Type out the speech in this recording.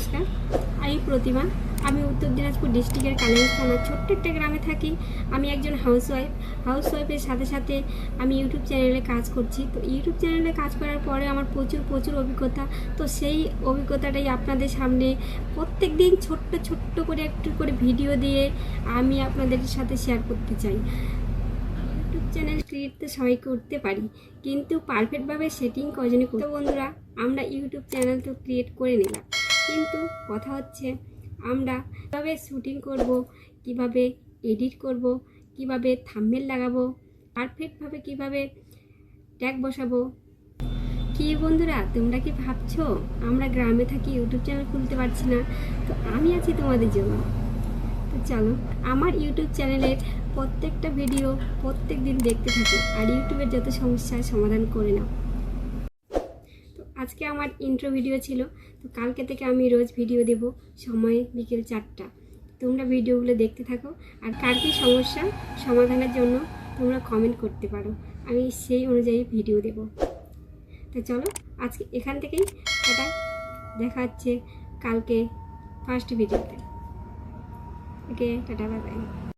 নমস্কার, আমি প্রতিমা। আমি উত্তর দিনাজপুর ডিস্ট্রিক্টের কালিগঞ্জ থানার ছোট্ট একটা গ্রামে থাকি। আমি একজন হাউসওয়াইফের সাথে সাথে আমি ইউটিউব চ্যানেলে কাজ করছি। তো ইউটিউব চ্যানেলে কাজ করার পরে আমার প্রচুর অভিজ্ঞতা। তো সেই অভিজ্ঞতাটাই আপনাদের সামনে প্রত্যেক দিন ছোট্ট করে একটু করে ভিডিও দিয়ে আমি আপনাদের সাথে শেয়ার করতে চাই। ইউটিউব চ্যানেল ক্রিয়েট তো সবাই করতে পারি, কিন্তু পারফেক্টভাবে সেটিং কজনই করতে। বন্ধুরা, আমরা ইউটিউব চ্যানেল তো ক্রিয়েট করে নিলাম, কিন্তু কথা হচ্ছে আমরা কীভাবে শ্যুটিং করব, কিভাবে এডিট করব, কিভাবে থাম্বনেল লাগাবো, পারফেক্টভাবে কিভাবে ট্যাগ বসাবো। কি বন্ধুরা, তোমরা কি ভাবছো আমরা গ্রামে থাকি, ইউটিউব চ্যানেল খুলতে পারছি না? তো আমি আছি তোমাদের জন্য। তো চলো, আমার ইউটিউব চ্যানেলের প্রত্যেকটা ভিডিও প্রত্যেক দিন দেখতে থাকো আর ইউটিউবের যত সমস্যার সমাধান করে নাও। তো আজকে আমার ইন্ট্রো ভিডিও ছিল। তো কালকে থেকে আমি রোজ ভিডিও দেব, সময় বিকেল 4টা। তোমরা ভিডিওগুলো দেখতে থাকো, আর কার কী সমস্যা সমাধানের জন্য তোমরা কমেন্ট করতে পারো, আমি সেই অনুযায়ী ভিডিও দেব। তো চলো, আজকে এখান থেকেই এটা দেখা হচ্ছে কালকে ফার্স্ট ভিডিওতে। ওকে, টাটা, বাই বাই।